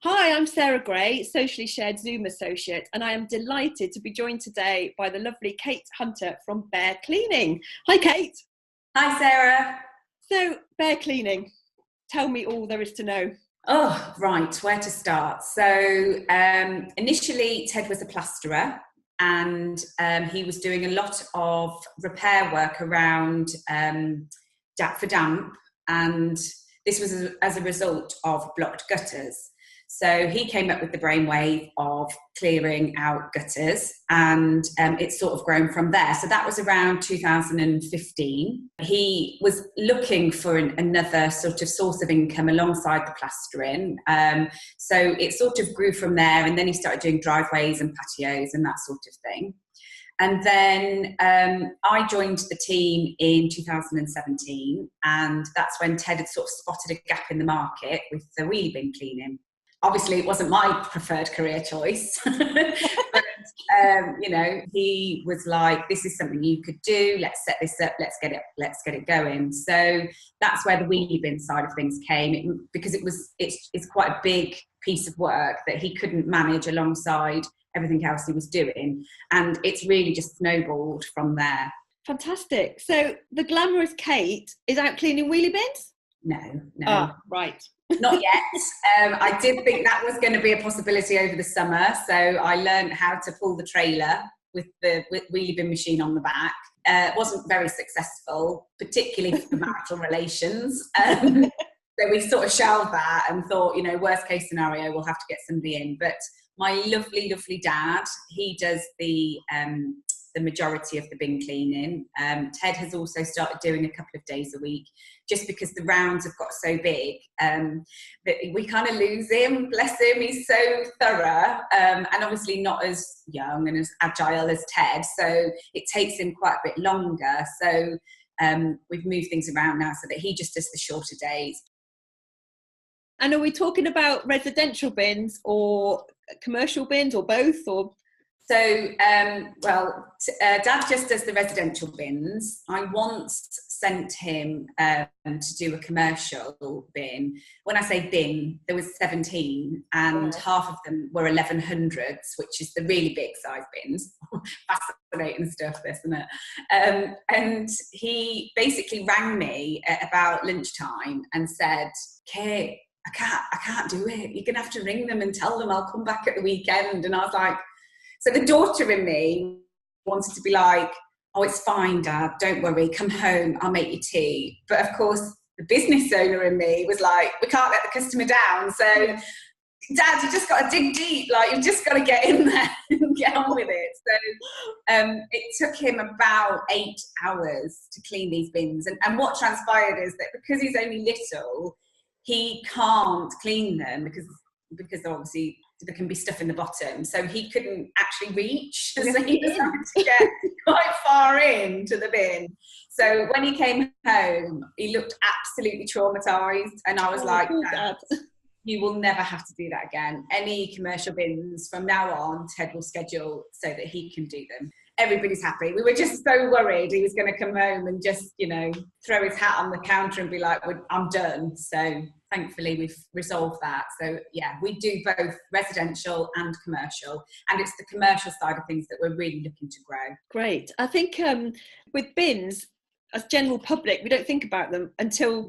Hi, I'm Sarah Gray, Socially Shared Zoom Associate, and I am delighted to be joined today by the lovely Kate Hunter from Bear Cleaning. Hi, Kate. Hi, Sarah. So, Bear Cleaning, tell me all there is to know. Oh, right, where to start? So, initially, Ted was a plasterer, and he was doing a lot of repair work around for damp, and this was as a result of blocked gutters. So he came up with the brainwave of clearing out gutters, and it's sort of grown from there. So that was around 2015. He was looking for another sort of source of income alongside the plastering. So it sort of grew from there, and then he started doing driveways and patios and that sort of thing. And then I joined the team in 2017, and that's when Ted had sort of spotted a gap in the market with the wheelie bin cleaning. Obviously, it wasn't my preferred career choice, but he was like, "This is something you could do. Let's set this up. Let's get it going." So that's where the wheelie bin side of things came, because it's quite a big piece of work that he couldn't manage alongside everything else he was doing, and it's really just snowballed from there. Fantastic. So the glamorous Kate is out cleaning wheelie bins? No. Oh, right. Not yet. I did think that was going to be a possibility over the summer, so I learned how to pull the trailer with the wheelie bin machine on the back. It wasn't very successful, particularly for marital relations. So we sort of shelved that and thought, worst case scenario, we'll have to get somebody in. But my lovely, lovely dad, he does the majority of the bin cleaning. Ted has also started doing a couple of days a week, just because the rounds have got so big that we kind of lose him. Bless him, he's so thorough, and obviously not as young and as agile as Ted, so it takes him quite a bit longer. So we've moved things around now so that he just does the shorter days. And are we talking about residential bins or commercial bins, or both, or? So, Dad just does the residential bins. I once sent him to do a commercial bin. When I say bin, there was 17, and half of them were 1100s, which is the really big size bins. Fascinating stuff, this, isn't it? And he basically rang me at about lunchtime and said, "Kate, I can't do it. You're going to have to ring them and tell them I'll come back at the weekend." And I was like, so the daughter in me wanted to be like, "Oh, it's fine, Dad, don't worry, come home, I'll make you tea." But of course, the business owner in me was like, "We can't let the customer down. So, Dad, you've just got to dig deep, like you've just got to get in there and get on with it." So it took him about 8 hours to clean these bins. And what transpired is that because he's only little, he can't clean them because obviously there can be stuff in the bottom, so he couldn't actually reach. So he was having to get quite far into the bin. So when he came home, he looked absolutely traumatised, and I was like, "Dad, you will never have to do that again. Any commercial bins from now on, Ted will schedule so that he can do them." Everybody's happy. We were just so worried he was going to come home and just, throw his hat on the counter and be like, "I'm done." So thankfully we've resolved that. So yeah, we do both residential and commercial, and it's the commercial side of things that we're really looking to grow. Great. I think with bins, as general public, we don't think about them until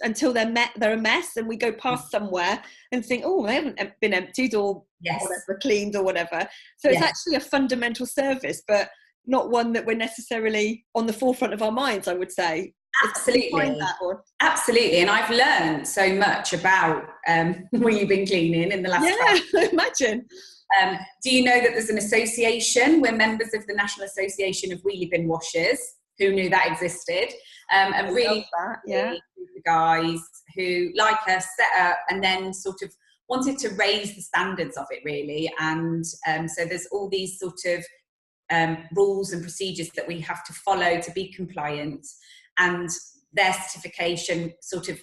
they're a mess, and we go past somewhere and think, "Oh, they haven't been emptied or whatever, cleaned or whatever." So it's actually a fundamental service, but not one that we're necessarily on the forefront of our minds, I would say. Absolutely. And I've learned so much about wheelie bin cleaning in the last 12 imagine. Do you know that there's an association? We're members of the National Association of Wheelie Bin Washers. Who knew that existed? And really the guys who, like us, set up and then sort of wanted to raise the standards of it, really. And so there's all these sort of rules and procedures that we have to follow to be compliant, and their certification sort of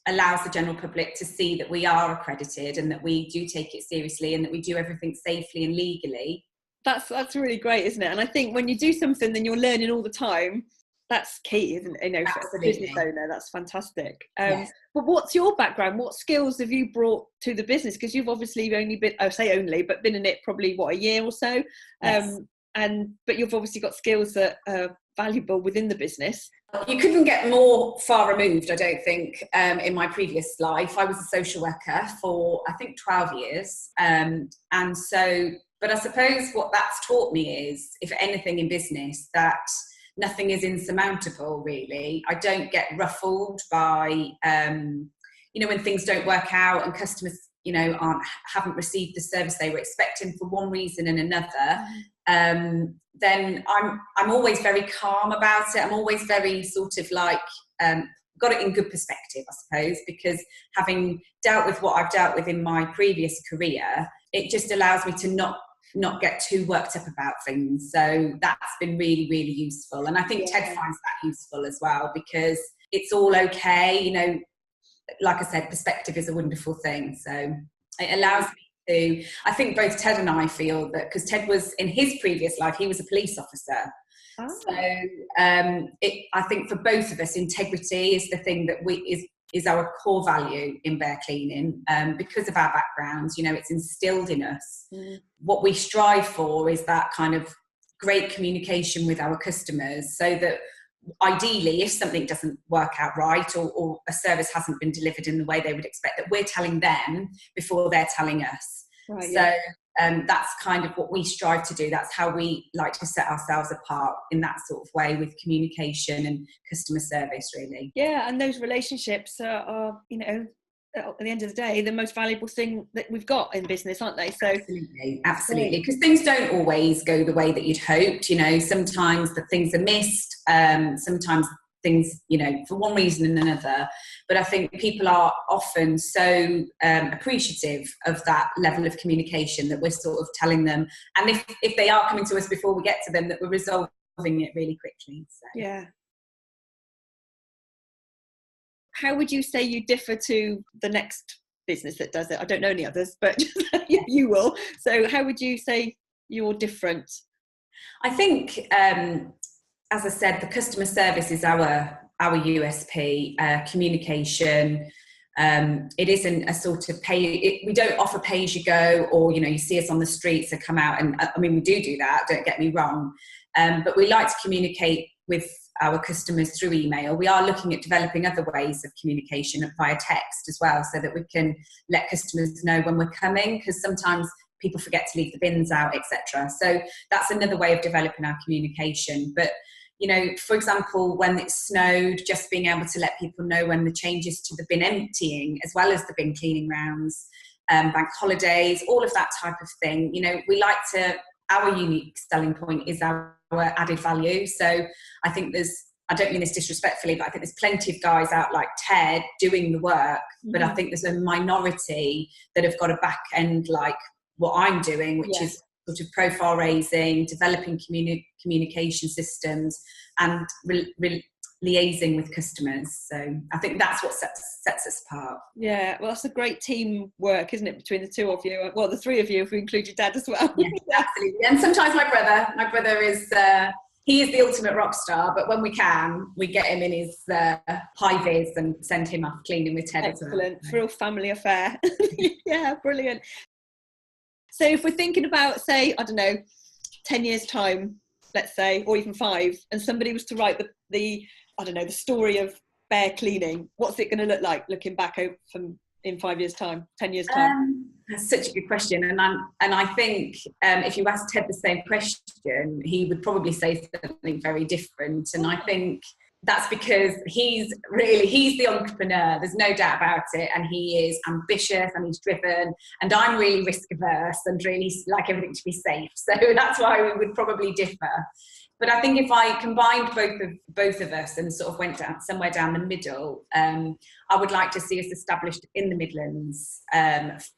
allows the general public to see that we are accredited and that we do take it seriously and that we do everything safely and legally. That's really great, isn't it? And I think when you do something, then you're learning all the time. that's key, isn't it? You know, as a business owner, that's fantastic. Yes. But what's your background? What skills have you brought to the business? Because you've obviously only been, I say only, but been in it probably a year or so. Yes. But you've obviously got skills that are valuable within the business. You couldn't get more far removed, I don't think, in my previous life. I was a social worker for, I think, 12 years. And so, but I suppose what that's taught me is, if anything in business, that nothing is insurmountable, really. I don't get ruffled by, you know, when things don't work out and customers, you know, haven't received the service they were expecting for one reason and another. Then I'm always very calm about it. I'm always very sort of like, got it in good perspective, I suppose, because having dealt with what I've dealt with in my previous career, it just allows me to not get too worked up about things. So that's been really, really useful. And I think Ted finds that useful as well, because it's all okay. You know, like I said, perspective is a wonderful thing. So it allows me to, I think both Ted and I feel that, because Ted was, in his previous life, he was a police officer. Oh. So I think for both of us, integrity is the thing that is our core value in bear cleaning, because of our backgrounds. You know, it's instilled in us. What we strive for is that kind of great communication with our customers, so that ideally, if something doesn't work out right, or a service hasn't been delivered in the way they would expect, that we're telling them before they're telling us. Right, so that's kind of what we strive to do. That's how we like to set ourselves apart, in that sort of way, with communication and customer service, really. Yeah, and those relationships are, you know, at the end of the day, the most valuable thing that we've got in business, aren't they? So absolutely, because things don't always go the way that you'd hoped. You know, sometimes the things are missed, sometimes things, you know, for one reason and another. But I think people are often so appreciative of that level of communication, that we're sort of telling them, and if they are coming to us before we get to them, that we're resolving it really quickly. So. Yeah. How would you say you differ to the next business that does it? I don't know any others, but you will. So how would you say you're different? I think, as I said, the customer service is our USP, communication. It isn't a sort of we don't offer pay as you go, or, you know, you see us on the streets and come out, and I mean, we do that, don't get me wrong. But we like to communicate with our customers through email. We are looking at developing other ways of communication via text as well, so that we can let customers know when we're coming, because sometimes people forget to leave the bins out, etc. So that's another way of developing our communication. But, you know, for example, when it snowed, just being able to let people know when the changes to the bin emptying, as well as the bin cleaning rounds, bank holidays, all of that type of thing. You know, we like to, our unique selling point is our added value. So I think I don't mean this disrespectfully, but I think there's plenty of guys out like Ted doing the work, but I think there's a minority that have got a back end like what I'm doing, which is sort of profile raising, developing communication systems, and liaising with customers. So I think that's what sets us apart. Yeah, well, that's a great teamwork, isn't it, between the two of you? Well, the three of you, if we include your dad as well. Yes, absolutely. And sometimes my brother is he is the ultimate rock star, but when we can, we get him in his high vis and send him off cleaning with Ted. Excellent. As well. Real family affair. Yeah, brilliant. So if we're thinking about, say, I don't know, 10 years time, let's say, or even 5, and somebody was to write the I don't know, the story of bear cleaning, what's it going to look like looking back in 5 years time, 10 years time? That's such a good question. And I think if you asked Ted the same question, he would probably say something very different. And I think that's because he's the entrepreneur. There's no doubt about it. And he is ambitious and he's driven. And I'm really risk averse and really like everything to be safe. So that's why we would probably differ. But I think if I combined both of us and sort of went down somewhere down the middle, I would like to see us established in the Midlands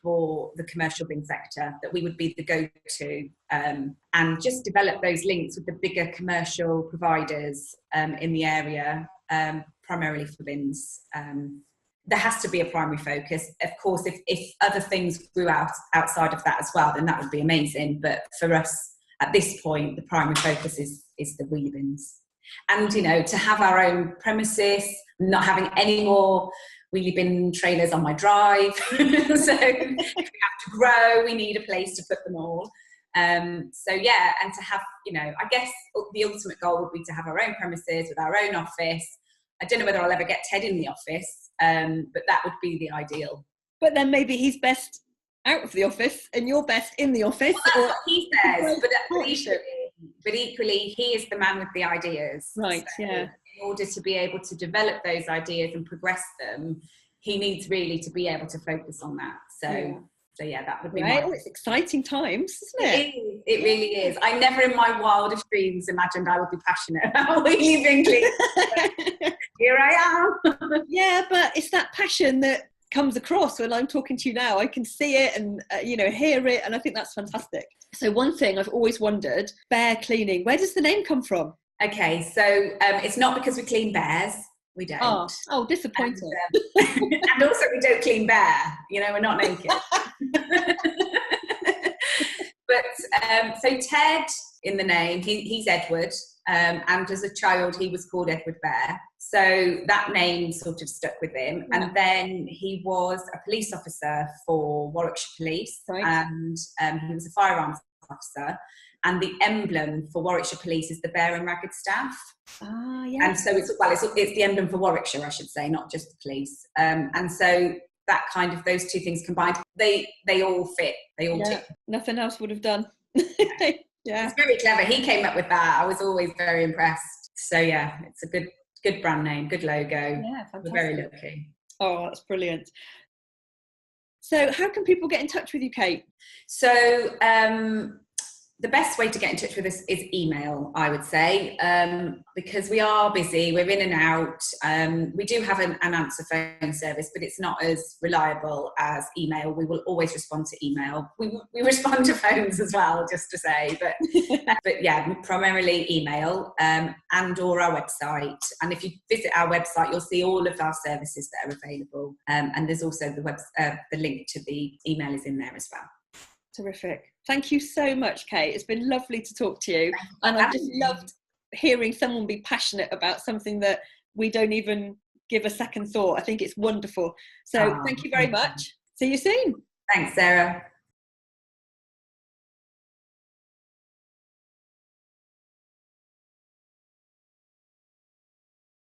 for the commercial bin sector, that we would be the go-to, and just develop those links with the bigger commercial providers in the area, primarily for bins. There has to be a primary focus. Of course, if other things grew outside of that as well, then that would be amazing. But for us, at this point, the primary focus is the wheelie bins. And, you know, to have our own premises, not having any more wheelie bin trailers on my drive. So if we have to grow, we need a place to put them all. So yeah, and to have, you know, I guess the ultimate goal would be to have our own premises with our own office. I don't know whether I'll ever get Ted in the office, but that would be the ideal. But then maybe he's best out of the office and you're best in the office. Well, that's what he says, but equally, he is the man with the ideas. Right, so yeah. In order to be able to develop those ideas and progress them, he needs really to be able to focus on that. So yeah, that would be right. Oh, it's exciting times, isn't it? It really is. I never in my wildest dreams imagined I would be passionate about wheelie bin cleaning. Here I am. Yeah, but it's that passion that comes across when I'm talking to you now. I can see it and you know, hear it, and I think that's fantastic. So one thing I've always wondered, bear cleaning, where does the name come from? Okay, so it's not because we clean bears. We don't. Oh, disappointing. And also we don't clean bear. You know, we're not naked. But so Ted in the name, he's Edward, and as a child he was called Edward Bear. So that name sort of stuck with him. Yeah. And then he was a police officer for Warwickshire Police, right. And he was a firearms officer. And the emblem for Warwickshire Police is the bear and ragged staff. Ah, yeah. And so it's the emblem for Warwickshire, I should say, not just the police. And so that kind of, those two things combined, they all fit. They all tick. Nothing else would have done. Yeah. It's very clever. He came up with that. I was always very impressed. So yeah, it's a good brand name, good logo. Yeah, fantastic. We're very lucky. Oh, that's brilliant. So how can people get in touch with you, Kate? So the best way to get in touch with us is email, I would say, because we are busy, we're in and out. We do have an answer phone service, but it's not as reliable as email. We will always respond to email. We respond to phones as well, just to say, but yeah, primarily email and or our website. And if you visit our website, you'll see all of our services that are available. And there's also the link to the email is in there as well. Terrific. Thank you so much, Kate. It's been lovely to talk to you. And I've just loved hearing someone be passionate about something that we don't even give a second thought. I think it's wonderful. So thank you very much. See you soon. Thanks, Sarah.